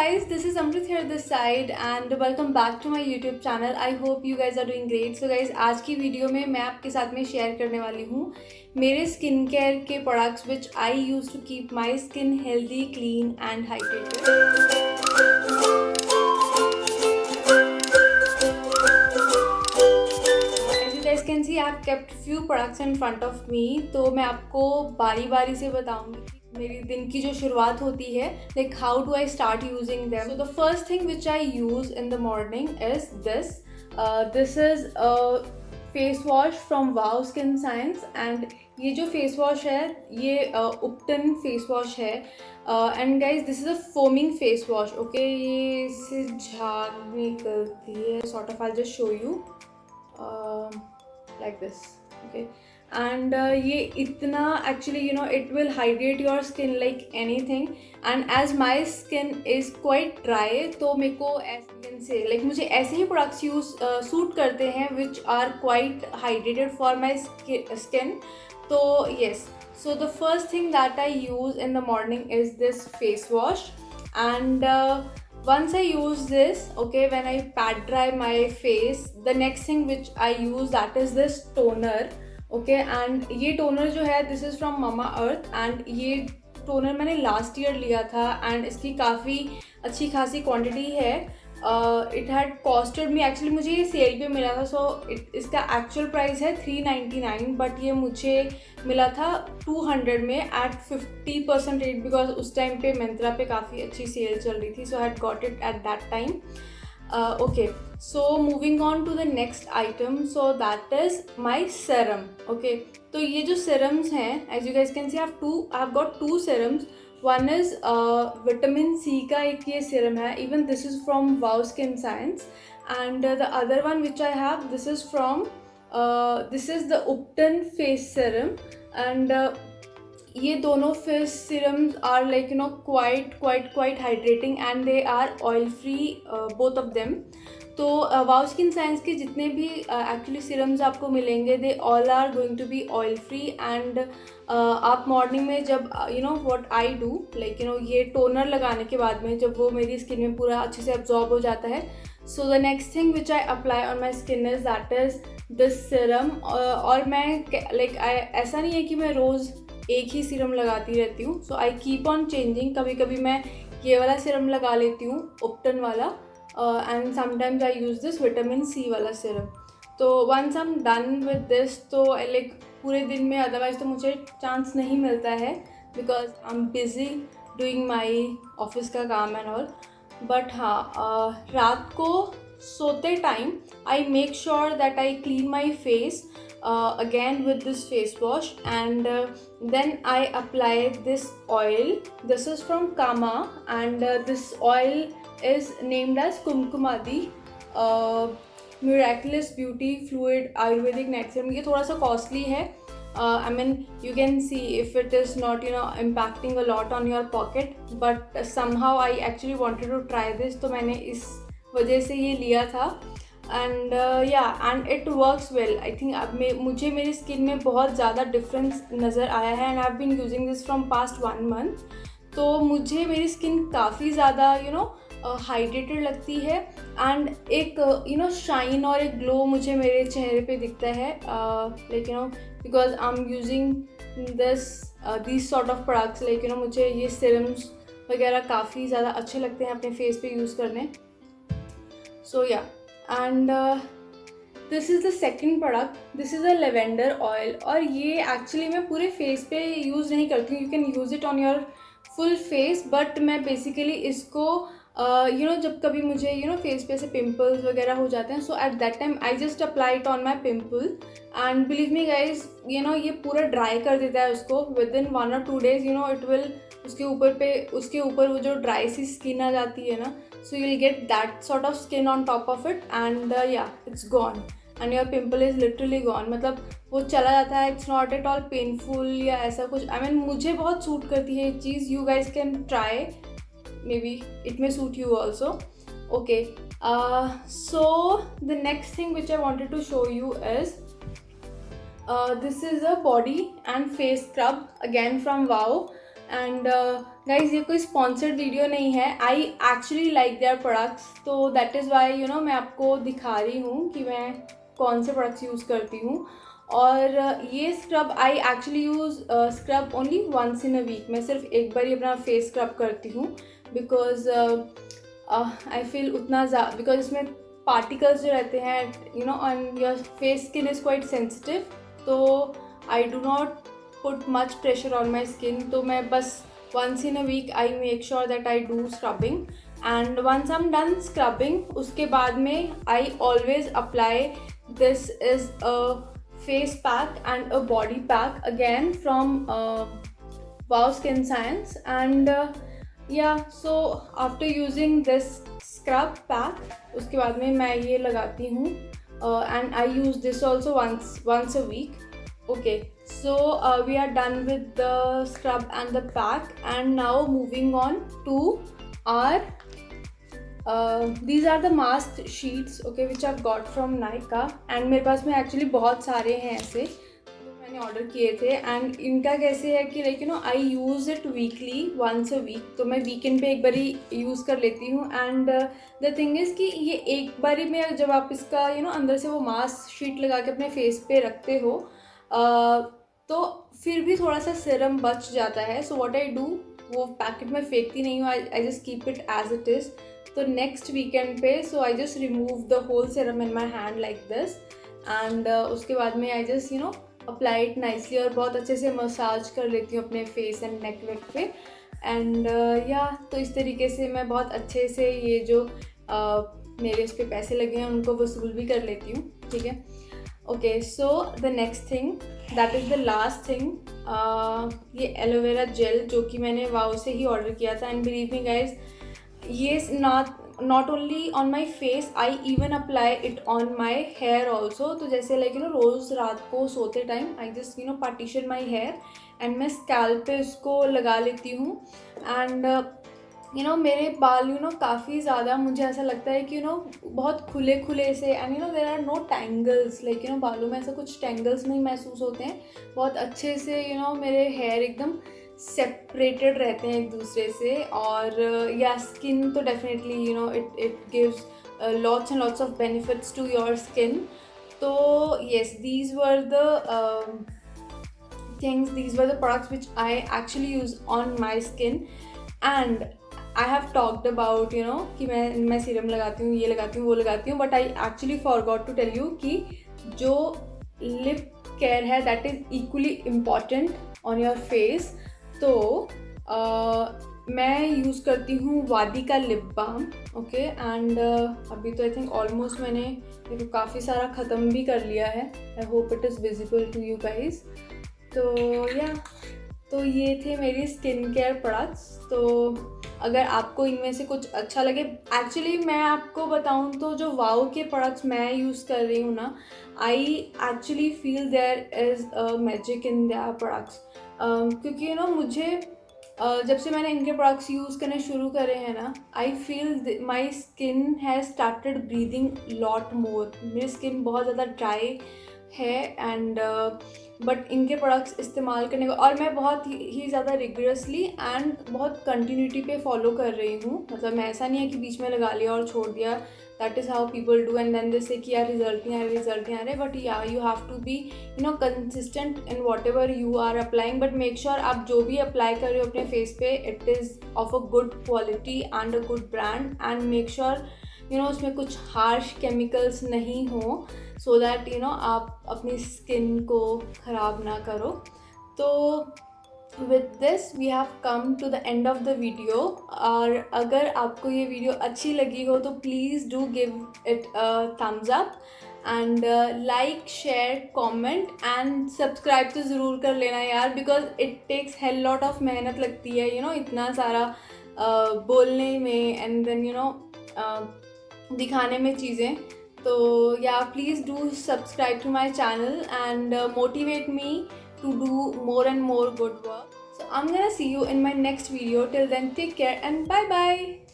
guys, this is Amrit here this side and welcome back to my YouTube channel. I hope you guys are doing great. So guys, आज की video में मैं आपके साथ में share करने वाली हूँ मेरे स्किन केयर के products which I use to keep my skin healthy, clean and hydrated. Guys can see I have kept few products in front of me, तो मैं आपको बारी बारी से बताऊंगी मेरी दिन की जो शुरुआत होती है, like how do I start using them. So the first thing which I use in the morning is this. This is a face wash from Wow Skin Science and ये जो face wash है ये Upton face wash है and guys this is a foaming face wash. Okay, ये इससे झाग निकलती है sort of. I'll just show you like this. Okay. And ये इतना actually it will hydrate your skin like anything and as my skin is quite dry तो मेरे को ऐसे से like मुझे ऐसे ही products use suit करते हैं which are quite hydrated for my skin. तो yes, so the first thing that I use in the morning is this face wash and once I use this, okay, when I pat dry my face, the next thing which I use that is this toner. Okay and ये toner जो है this is from mama earth and ये toner मैंने last year लिया था and इसकी काफ़ी अच्छी खासी क्वांटिटी है. It had costed me actually मुझे ये सेल पे मिला था सो इसका एक्चुअल प्राइस है 399 बट ये मुझे मिला था 200 में एट 50% रेट बिकॉज उस टाइम पे मिंत्रा पे काफ़ी अच्छी सेल चल रही थी so I had got it at that time. Okay, so moving on to the next item, so that is my serum. Okay, तो ये जो serums हैं as you guys can see I have got two serums. One is vitamin C का एक ये serum है, even this is from Wow Skin Science and the other one which I have this is from this is the Upton face serum and ये दोनों face serums are like quite hydrating and they are oil free both of them. तो wow skin science के जितने भी actually serums आपको मिलेंगे they all are going to be oil free and आप morning में जब व्हाट आई डू लाइक ये टोनर लगाने के बाद में जब वो मेरी स्किन में पूरा अच्छे से एब्जॉर्ब हो जाता है so the next thing which I apply on my skin is that is this serum. और मैं लाइक ऐसा नहीं है कि मैं रोज़ एक ही सीरम लगाती रहती हूँ. सो आई कीप ऑन चेंजिंग. कभी कभी मैं ये वाला सीरम लगा लेती हूँ उपटन वाला and sometimes I use this vitamin C वाला सीरम. तो once I am done with this तो लाइक पूरे दिन में अदरवाइज तो मुझे चांस नहीं मिलता है because I am busy doing my office का काम एंड ऑल. बट हाँ रात को सोते time I make sure that I clean my face again with this face wash and then I apply this oil. This is from Kama and this oil is named as Kumkumadi Miraculous Beauty Fluid Ayurvedic Night Serum. ये थोड़ा सा costly है. I mean you can see if it is not impacting a lot on your pocket but somehow I actually wanted to try this तो मैंने इस वजह से ये लिया था and and it works well. I think अब मुझे मेरी स्किन में बहुत ज़्यादा डिफरेंस नज़र आया है and I have been using this from past 1 month. तो मुझे मेरी स्किन काफ़ी ज़्यादा हाइड्रेटेड लगती है एंड एक शाइन और एक ग्लो मुझे मेरे चेहरे पे दिखता है like because I am using this sort of products like मुझे ये सीरम्स वगैरह काफ़ी ज़्यादा अच्छे लगते हैं अपने फेस पे यूज़ करने. सो या and this is the second product. This is a lavender oil और ये actually मैं पूरे face पे use नहीं करती हूँ. You can use it on your full face but मैं basically इसको जब कभी मुझे face पे से pimples वगैरह हो जाते हैं so at that time I just apply it on my pimple and believe me guys ये पूरा dry कर देता है उसको within 1 or 2 days. It will उसके ऊपर वो जो ड्राई सी स्किन आ जाती है ना so you'll get that sort of skin on top of it and yeah it's gone and your pimple is literally gone. मतलब वो चला जाता है. it's not at all painful या ऐसा कुछ. I mean मुझे बहुत सूट करती है ये चीज़. you guys can try, maybe it may suit you also. okay, so the next thing which I wanted to show you is this is a body and face scrub again from Wow. And guys ये कोई sponsored video नहीं है, I actually like their products, तो that is why मैं आपको दिखा रही हूँ कि मैं कौन से प्रोडक्ट्स यूज़ करती हूँ। और ये scrub I actually use scrub only once in a week. मैं सिर्फ एक बार ही अपना फेस स्क्रब करती हूँ, बिकॉज आई फील उतना बिकॉज इसमें पार्टिकल्स जो रहते हैं on your face, skin is quite sensitive, तो I do not put much pressure on my skin. तो मैं बस once in a week I make sure that I do scrubbing, and once I am done scrubbing उसके बाद में I always apply this is a face pack and a body pack again from Wow Skin Science, and yeah, so after using this scrub pack उसके बाद में मैं ये लगाती हूँ, and I use this also once a week. Okay, so we are done with the scrub and the pack, and now moving on to our these are the mask sheets, okay, which I've got from Nykaa, and मेरे पास में actually बहुत सारे हैं ऐसे, तो मैंने order किए थे। एंड इनका कैसे है कि like I use it weekly once a week, तो मैं वीकेंड पे एक बार ही यूज़ कर लेती हूँ। एंड द थिंग इज़ कि ये एक बारी में जब आप इसका अंदर से वो मास्क शीट लगा के अपने फेस पे रखते हो तो फिर भी थोड़ा सा सीरम बच जाता है। सो व्हाट आई डू, वो पैकेट में फेंकती नहीं हूँ, I just keep it as it is. तो नेक्स्ट वीकेंड पे so I just remove the whole serum in my hand like this, and उसके बाद में I just apply it nicely और बहुत अच्छे से मसाज कर लेती हूँ अपने फेस एंड नेक वेक पे। एंड या तो इस तरीके से मैं बहुत अच्छे से ये जो मेरे इस पे पैसे लगे हैं उनको वसूल भी कर लेती हूँ, ठीक है। Okay, so the next thing, that is the last thing, ये एलोवेरा जेल जो कि मैंने वाओ से ही ऑर्डर किया था। एंड बिलीव मी गाइज, ये not only on my face, I even apply it on my hair also। तो जैसे लाइक रोज़ रात को सोते time I just partition my hair and मैं स्कैल्प पे उसको लगा लेती हूँ। एंड मेरे बाल काफ़ी ज़्यादा मुझे ऐसा लगता है कि बहुत खुले खुले से, and there are no tangles, like बालों में ऐसा कुछ टैंगल्स नहीं महसूस होते हैं, बहुत अच्छे से मेरे हेयर एकदम सेपरेटेड रहते हैं एक दूसरे से। और या स्किन तो definitely it gives lots and lots of benefits to your skin. तो yes, these were the things, these were the products which I actually use on my skin, and I have talked about कि मैं serum लगाती हूँ, ये लगाती हूँ, वो लगाती हूँ, but I actually forgot to tell you कि जो लिप केयर है that is equally important on your face। तो मैं यूज़ करती हूँ वादी का लिप बाम, ओके। एंड अभी तो आई थिंक ऑलमोस्ट मैंने काफ़ी सारा ख़त्म भी कर लिया है। I hope it is visible to you guys. तो या तो ये थे मेरी स्किन केयर प्रोडक्ट्स। तो अगर आपको इनमें से कुछ अच्छा लगे, एक्चुअली मैं आपको बताऊं तो जो वाओ के प्रोडक्ट्स मैं यूज़ कर रही हूँ ना, I actually feel there is a magic in their products, क्योंकि मुझे जब से मैंने इनके प्रोडक्ट्स यूज़ करने शुरू करे हैं ना, I feel my skin has started breathing lot more. मेरी स्किन बहुत ज़्यादा ड्राई है, एंड बट इनके प्रोडक्ट्स इस्तेमाल करने को, और मैं बहुत ही ज़्यादा रिगरसली एंड बहुत कंटिन्यूटी पे फॉलो कर रही हूँ। मतलब मैं ऐसा नहीं है कि बीच में लगा लिया और छोड़ दिया, that is how people do, and then they say कि यार रिजल्ट नहीं आ रहे। बट या you have to be consistent in whatever you are applying, but make sure आप जो भी अप्लाई कर रहे हो अपने फेस पे, it is of a good quality and a good brand, and make sure उसमें कुछ हार्श केमिकल्स नहीं हो, सो दैट आप अपनी स्किन को ख़राब ना करो। तो with this we have come to the end of the video, और अगर आपको ये वीडियो अच्छी लगी हो तो please do give it a thumbs up, and like, share, comment and subscribe तो ज़रूर कर लेना यार, because it takes hell lot of मेहनत लगती है इतना सारा बोलने में एंड देन दिखाने में चीज़ें। तो या please do subscribe to my channel and motivate me to do more and more good work. So I'm gonna see you in my next video. Till then, take care and bye bye.